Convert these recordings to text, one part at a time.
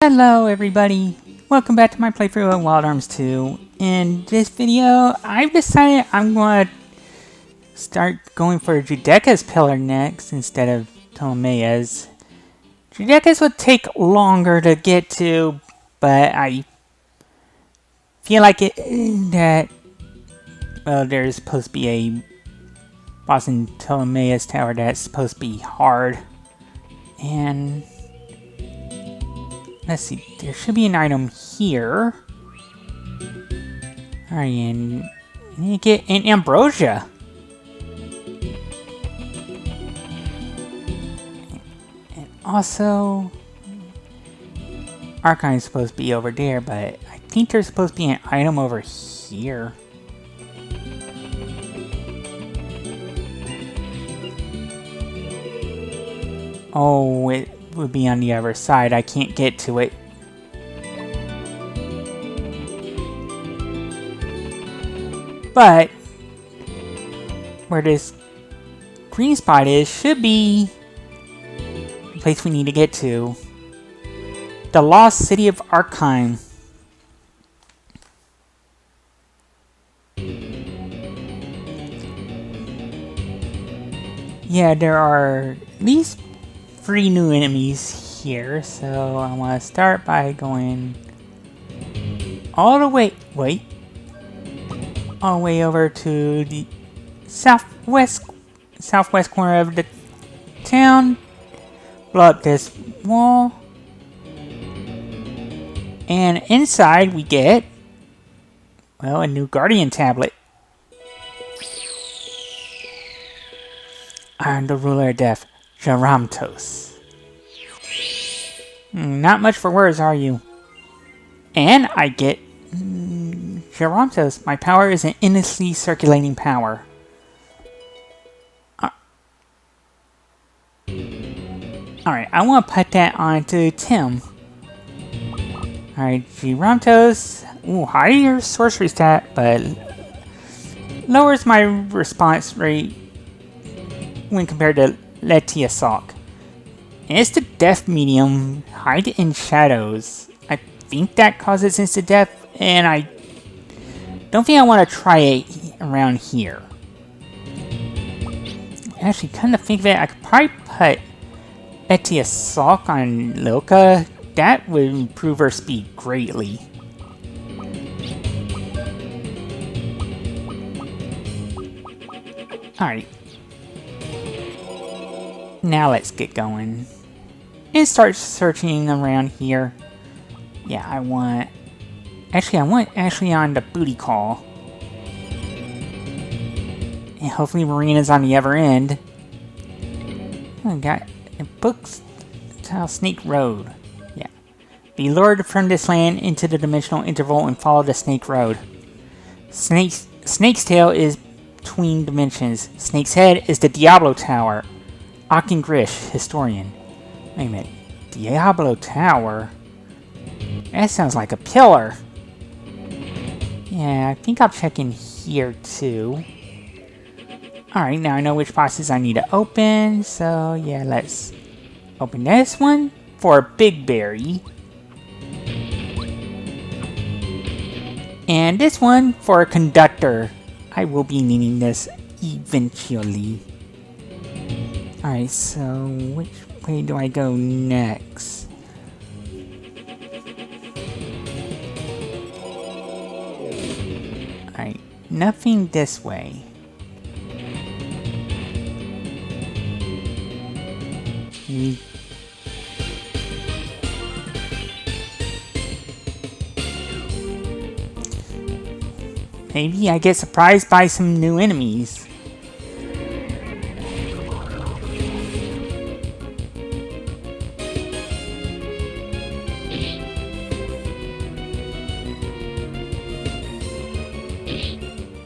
Hello everybody, welcome back to my playthrough of Wild Arms 2. In this video, I've decided I'm going to start going for Diablo Pillar next instead of Ptolemaeus. Diablo would take longer to get to, but I feel like there's supposed to be a boss in Ptolemaeus Tower that's supposed to be hard. And let's see, there should be an item here. Alright, and you get an ambrosia. And also, Archheim is supposed to be over there, but I think there's supposed to be an item over here. Oh, it would be on the other side. I can't get to it. But where this green spot is should be the place we need to get to. The Lost City of Archheim. Yeah, there are at least 3 new enemies here, so I want to start by going all the way, all the way over to the southwest corner of the town, blow up this wall, and inside we get, well, a new Guardian tablet. I am the ruler of death, jrpg. Not much for words, are you? And I get jrpg. My power is an endlessly circulating power. Alright, I want to put that onto Tim. Alright, jrpg. Ooh, higher sorcery stat, but lowers my response rate when compared to Letia Sock. And it's the death medium, hide in shadows. I think that causes instant death, and I don't think I want to try it around here. Actually, come to think of it, I could probably put Letia Sock on Loka. That would improve her speed greatly. Alright. Now let's get going and start searching around here. Yeah, I want Ashley on the booty call. And hopefully Marina's on the other end. I got a books to Snake Road. Yeah. Be lured from this land into the dimensional interval and follow the Snake Road. Snake's tail is between dimensions. Snake's head is the Diablo Tower. Akin Grish, historian. Wait a minute. Diablo Tower? That sounds like a pillar. Yeah, I think I'll check in here too. Alright, now I know which boxes I need to open. So, yeah, let's open this one for Big Berry. And this one for a Conductor. I will be needing this eventually. Alright, so which way do I go next? Alright, nothing this way. Maybe I get surprised by some new enemies.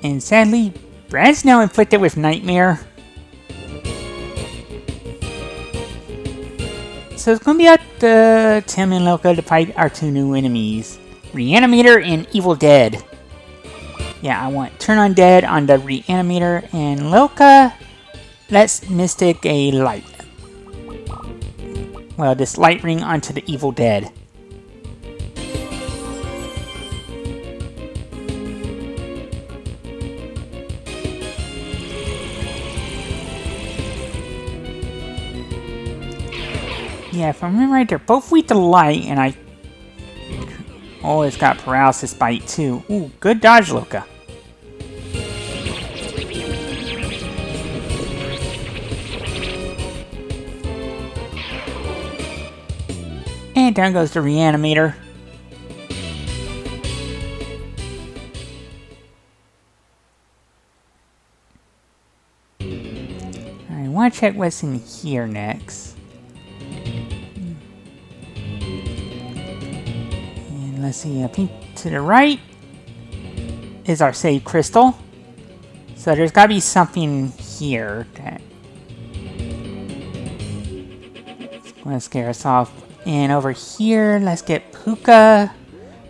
And sadly, Brad's now inflicted with Nightmare. So it's going to be up to Tim and Loka to fight our 2 new enemies. Reanimator and Evil Dead. Yeah, I want Turn Undead on the Reanimator, and Loka, let's Mystic a light. Well, this light ring onto the Evil Dead. Yeah, if I remember right, they're both weak to light, and I... Oh, it's got paralysis bite, too. Ooh, good dodge, Loka. And down goes the reanimator. I want to check what's in here next. And let's see, up to the right is our save crystal. So there's got to be something here that's going to scare us off. And over here, let's get Puka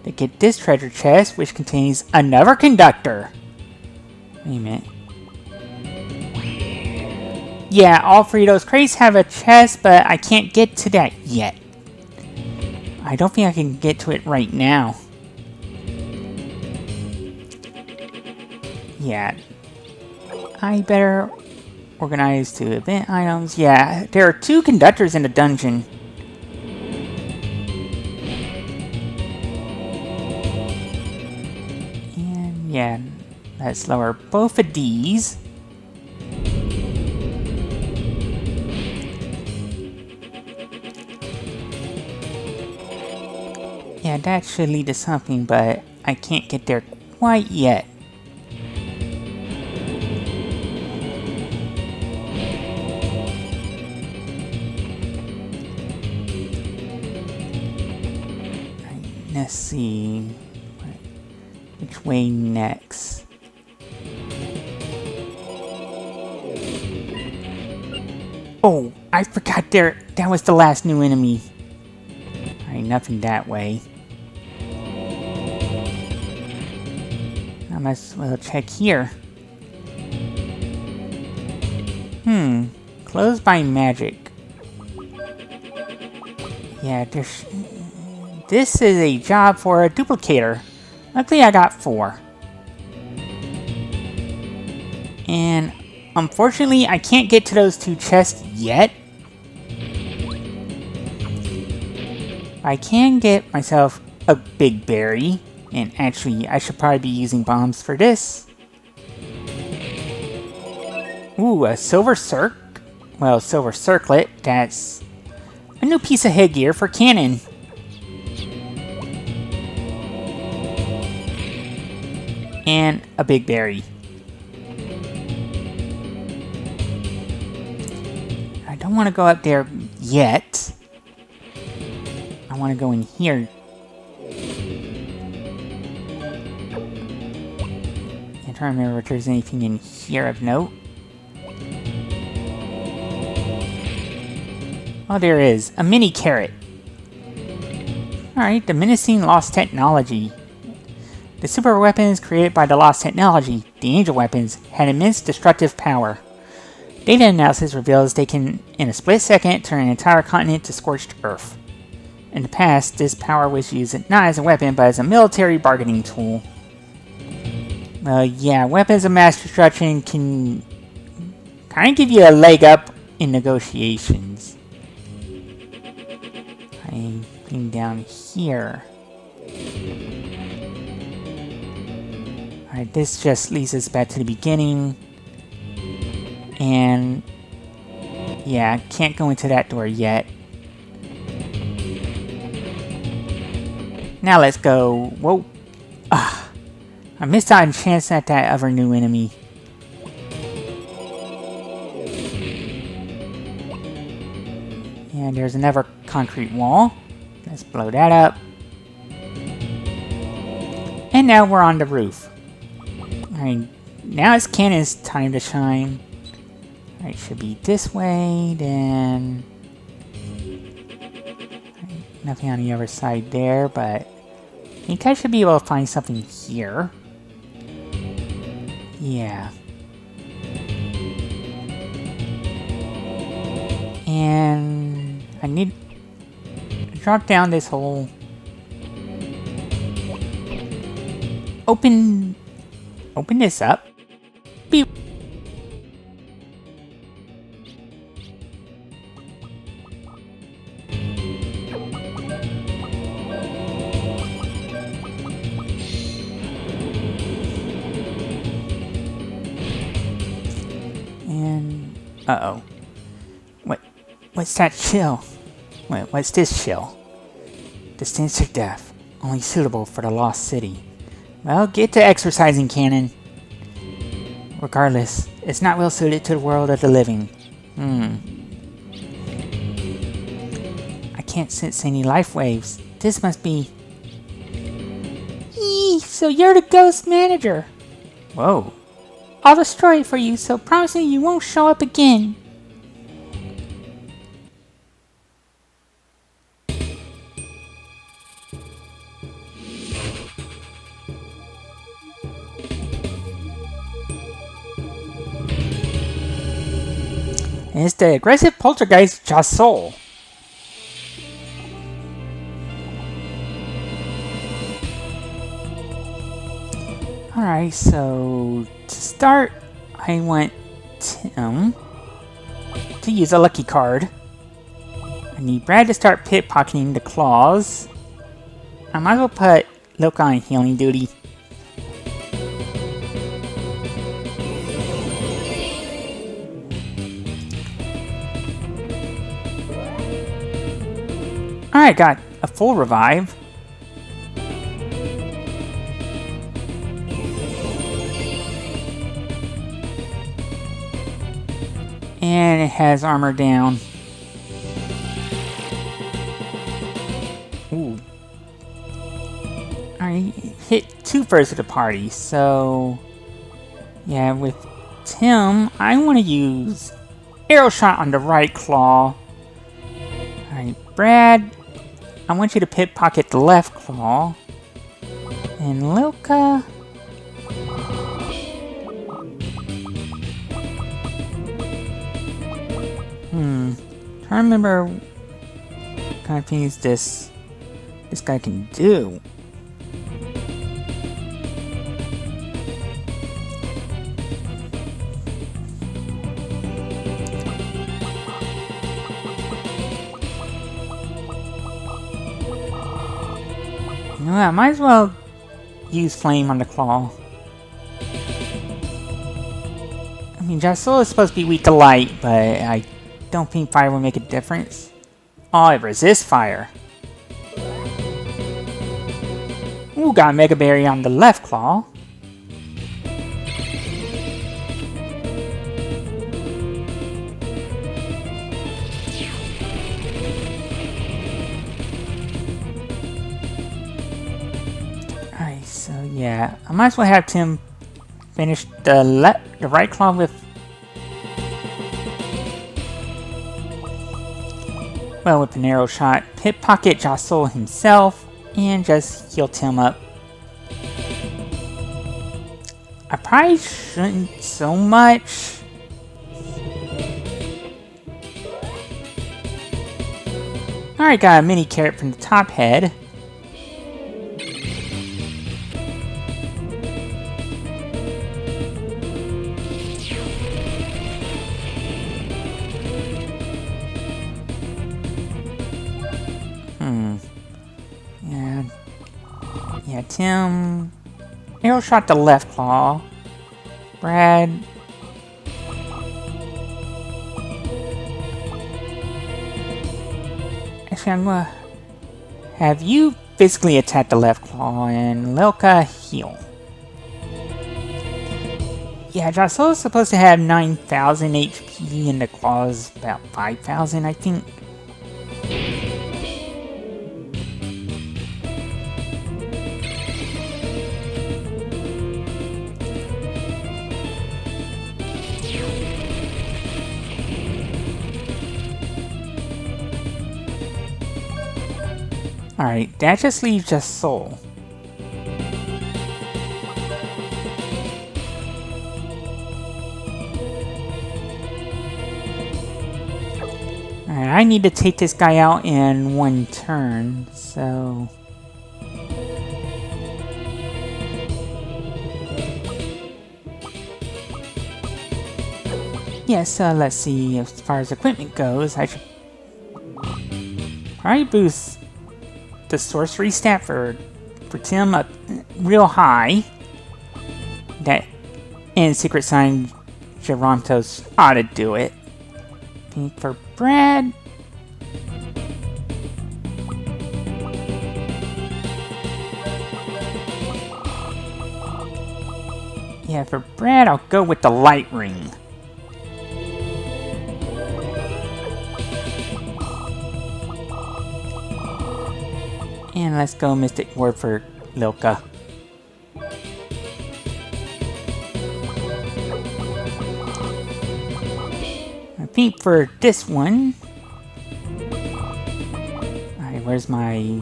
to get this treasure chest, which contains another conductor. Wait a minute. Yeah, all three of those crates have a chest, but I can't get to that yet. I don't think I can get to it right now. Yeah. I better organize to event items. Yeah, there are 2 conductors in the dungeon. And yeah, let's lower both of these. Yeah, that should lead to something, but I can't get there quite yet. Let's see. Which way next? Oh, I forgot there. That was the last new enemy. Alright, nothing that way. I might as well check here. Closed by magic. Yeah, this is a job for a duplicator. Luckily I got 4. And unfortunately I can't get to those 2 chests yet. I can get myself a big berry. And actually I should probably be using bombs for this. Ooh, a silver silver circlet. That's a new piece of headgear for cannon. And a big berry. I don't want to go up there yet. I want to go in here. I'm trying to remember if there's anything in here of note. Oh, there is. A mini carrot. Alright, the menacing Lost Technology. The super weapons created by the Lost Technology, the Angel Weapons, had immense destructive power. Data analysis reveals they can, in a split second, turn an entire continent to scorched earth. In the past, this power was used not as a weapon, but as a military bargaining tool. Well, yeah, weapons of mass destruction can kind of give you a leg up in negotiations. Anything down here? Alright, this just leads us back to the beginning. And yeah, can't go into that door yet. Now let's go. Whoa. I missed out on a chance at that other new enemy. And there's another concrete wall. Let's blow that up. And now we're on the roof. Alright, now it's Cannon's time to shine. Alright, should be this way, then... Right, nothing on the other side there, but... I think I should be able to find something here. Yeah. And... I need... to drop down this hole. Open this up. Beep. Uh-oh. What's that chill? What's this chill? Distinct of death. Only suitable for the Lost City. Well, get to exercising, Cannon. Regardless, it's not well suited to the world of the living. I can't sense any life waves. This must be... Eee, so you're the ghost manager. Whoa. I'll destroy it for you, so promise me you won't show up again. And it's the aggressive poltergeist Jasol. Alright, so to start, I want Tim to use a lucky card. I need Brad to start pickpocketing the claws. I might as well put Loka on healing duty. Alright, got a full revive. And it has armor down. Ooh. Alright, hit 2/3 of the party, so... Yeah, with Tim, I want to use Arrow Shot on the right claw. Alright, Brad, I want you to pickpocket the left claw. And Loka... Trying to remember what kind of things this guy can do. You know what, I might as well use Flame on the claw. I mean, Jasol is supposed to be weak to light, but I don't think fire will make a difference. Oh, it resists fire. Ooh, got a Mega Berry on the left claw. Alright, so yeah, I might as well have Tim finish the right claw with... Well, with an arrow shot, pickpocket Jasol himself, and just heal Tim up. I probably shouldn't so much. Alright, got a mini carrot from the top head. Yeah, Tim... Arrow shot the left claw. Brad... Actually, I'm gonna have you physically attack the left claw and Loka heal. Yeah, Jasol is supposed to have 9,000 HP and the claw is about 5,000, I think. Alright, that just leaves Jasol. Alright, I need to take this guy out in one turn, so... Yes, let's see, as far as equipment goes, I should probably boost the sorcery stat for Tim up real high. That and Secret Sign Gerontos ought to do it. Okay, for Brad. Yeah, for Brad, I'll go with the light ring. And let's go Mystic Ward for Lilka. I think for this one... Alright, where's my...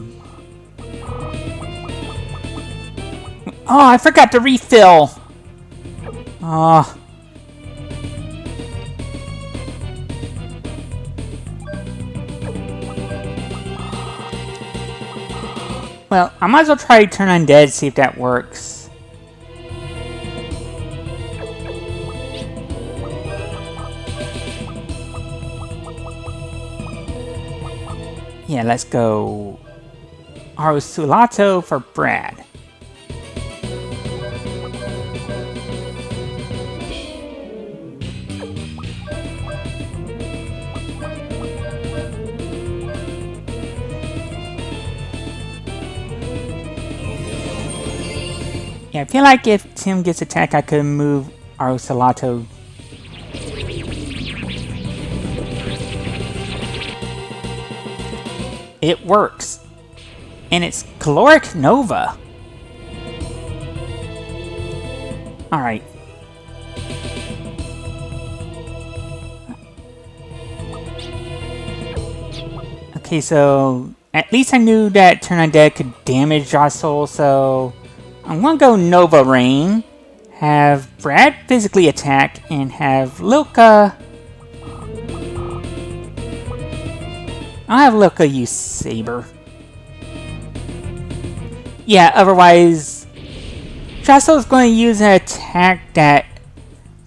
Oh, I forgot to refill! Oh. Well, I might as well try Turn Undead, see if that works. Yeah, let's go Arosulato for Brad. Yeah, I feel like if Tim gets attacked, I could move Arosulato. It works. And it's Caloric Nova. Alright. Okay, so at least I knew that Turn Undead could damage Josol, so I'm gonna go Nova Rain, have Brad physically attack, and have Lilka... I'll have Lilka use Saber. Yeah, otherwise... Josol's going to use an attack that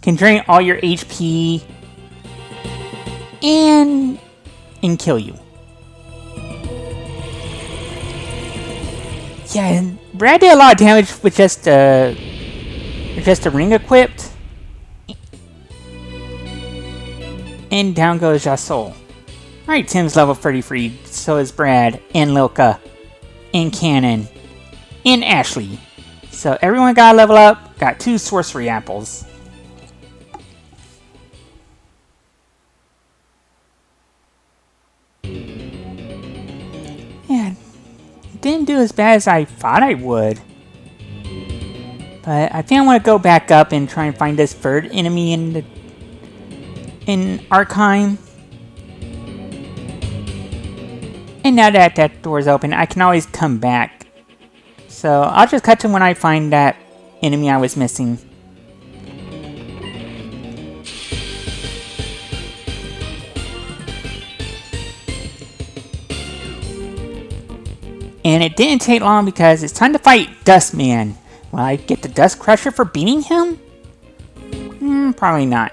can drain all your HP and kill you. Yeah, and Brad did a lot of damage with just a ring equipped. And down goes Josol. Alright, Tim's level 33, so is Brad, and Lilka, and Cannon, and Ashley. So everyone got a level up, got 2 sorcery apples. Yeah, didn't do as bad as I thought I would. But I think I want to go back up and try and find this third enemy in Archheim. And now that that door's open, I can always come back. So I'll just cut to when I find that enemy I was missing. And it didn't take long because it's time to fight Dustman. Will I get the Dust Crusher for beating him? Probably not.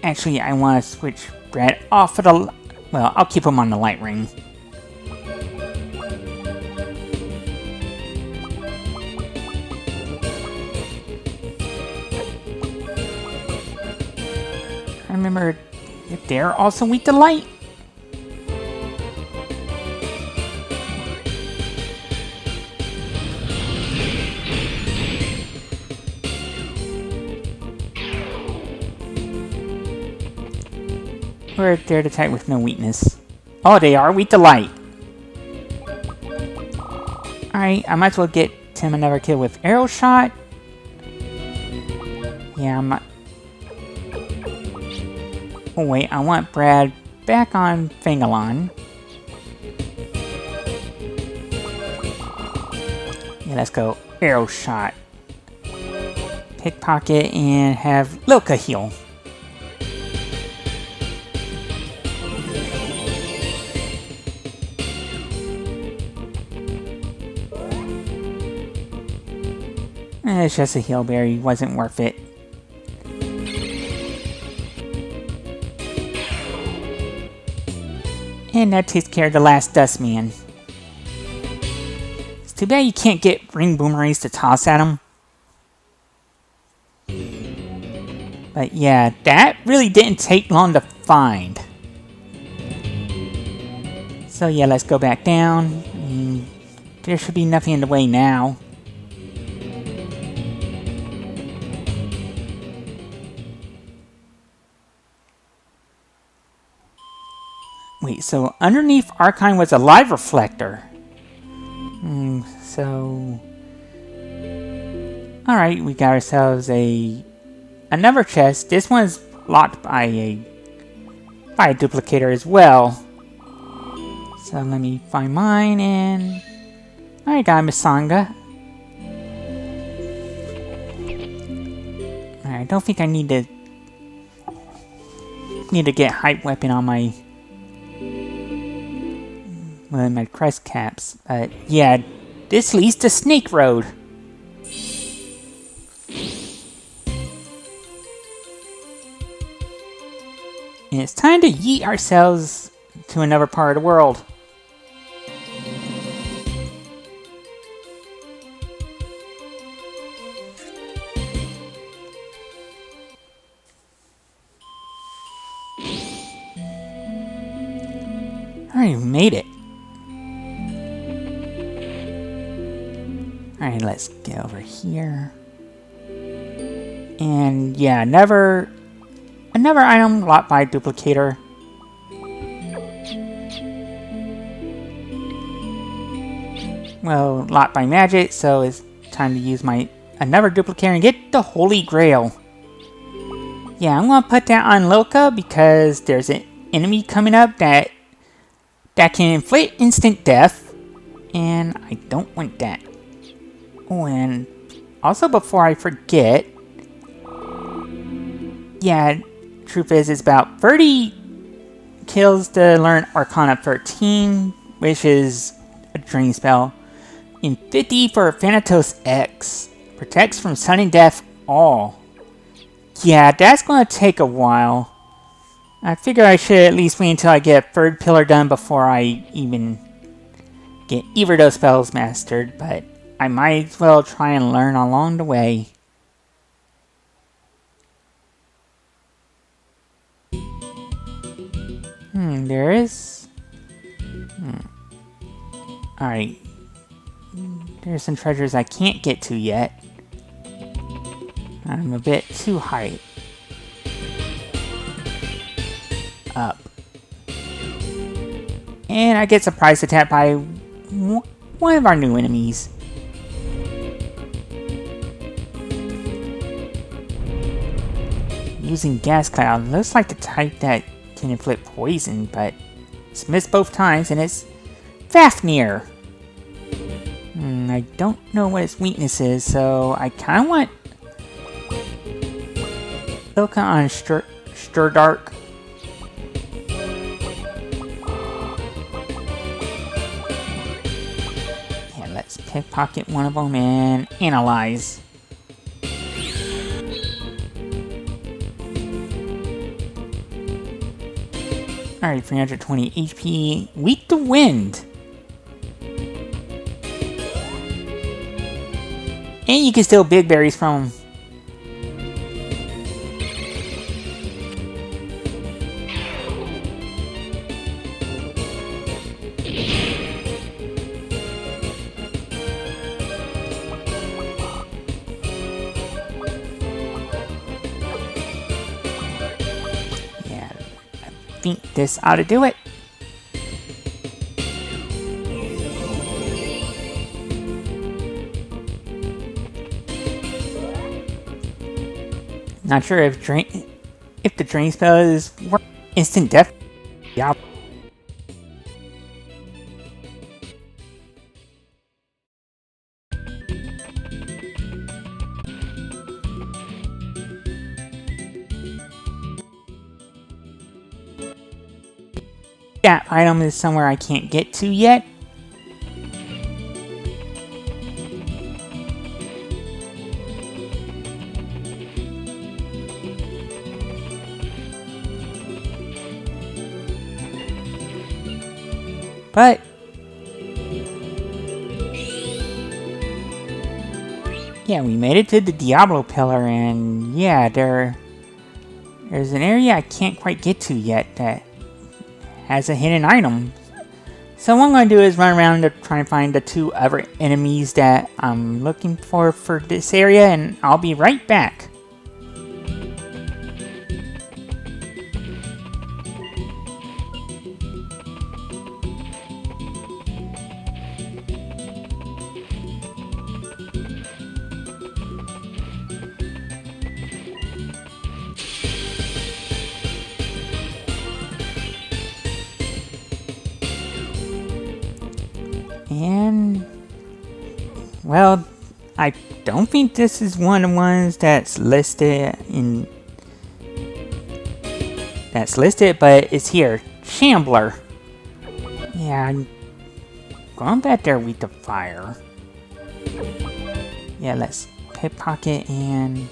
Actually, I want to switch Brad off of the... Well, I'll keep him on the light ring. I remember if they're also weak to light. Or if they're attacked with no weakness. Oh, they are weak to light. Alright, I might as well get Tim another kill with arrow shot. Yeah, I might... Oh wait, I want Brad back on Fangalon. Yeah, let's go arrow shot. Pickpocket and have Lilka heal. It's just a heal berry, wasn't worth it. And that takes care of the last Dustman. It's too bad you can't get ring boomerangs to toss at him. But yeah, that really didn't take long to find. So yeah, let's go back down. There should be nothing in the way now. Wait, so underneath Archheim was a live reflector. So... Alright, we got ourselves another chest. This one's locked by a duplicator as well. So let me find mine, and I got Misanga. Alright, I don't think I need to get hype weapon on my my crest caps. But yeah, this leads to Snake Road. And it's time to yeet ourselves to another part of the world. Alright, we made it. Alright, let's get over here. And yeah, another item locked by duplicator. Well, locked by magic, so it's time to use my another duplicator and get the Holy Grail. Yeah, I'm gonna put that on Loka because there's an enemy coming up that can inflict instant death, and I don't want that. Oh, and also before I forget, yeah, truth is, it's about 30 kills to learn Arcana 13, which is a drain spell, and 50 for Thanatos X. Protects from sudden death all. Yeah, that's gonna take a while. I figure I should at least wait until I get third pillar done before I even get either of those spells mastered, but I might as well try and learn along the way. There is... Alright. There's some treasures I can't get to yet. I'm a bit too high up. And I get surprise attacked by one of our new enemies. Using Gas Cloud. Looks like the type that can inflict poison, but it's missed both times, and it's Fafnir. I don't know what its weakness is, so I kind of want Ilka on Sturdark. Yeah, let's pickpocket one of them and analyze. Alright, 320 HP. Weak to wind. And you can steal big berries from him. Yeah, I think this ought to do it. Not sure if the drain spell is instant death. Yeah. That item is somewhere I can't get to yet. But yeah, we made it to the Diablo Pillar, and yeah, there There's an area I can't quite get to yet that has a hidden item. So what I'm going to do is run around to try and find the 2 other enemies that I'm looking for this area, and I'll be right back. And, well, I don't think this is one of the ones that's listed, but it's here. Shambler. Yeah, I'm going back there with the fire. Yeah, let's pickpocket and...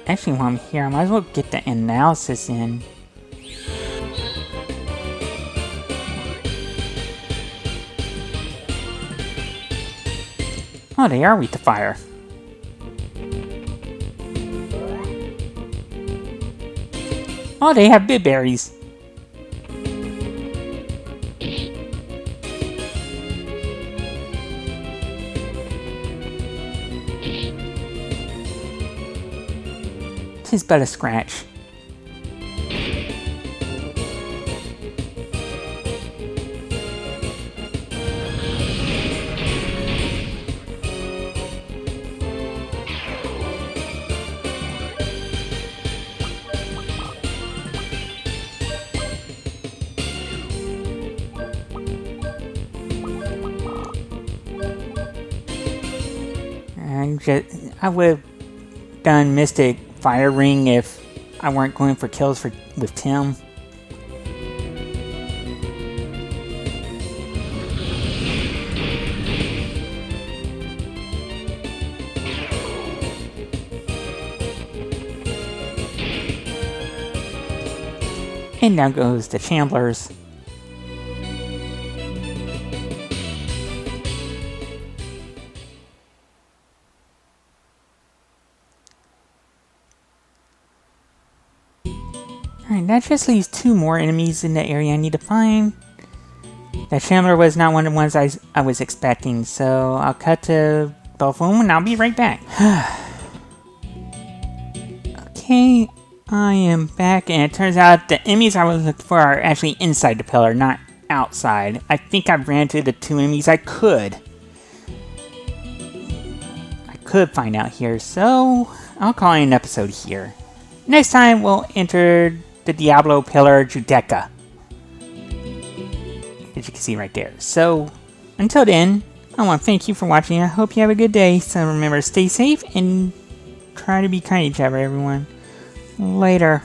Actually, while I'm here, I might as well get the analysis in. Oh, they are with the fire. Oh, they have bibberries. Tis but a scratch. I would have done Mystic Fire Ring if I weren't going for kills with Tim. And now goes the Chamblers. Alright, that just leaves 2 more enemies in the area I need to find. That Shambler was not one of the ones I was expecting, so I'll cut to both of them and I'll be right back. Okay, I am back, and it turns out the enemies I was looking for are actually inside the pillar, not outside. I think I ran to the 2 enemies I could find out here, so I'll call it an episode here. Next time, we'll enter the Diablo Pillar Judeca, as you can see right there. So, until then, I want to thank you for watching. I hope you have a good day. So remember, stay safe and try to be kind to each other, everyone. Later.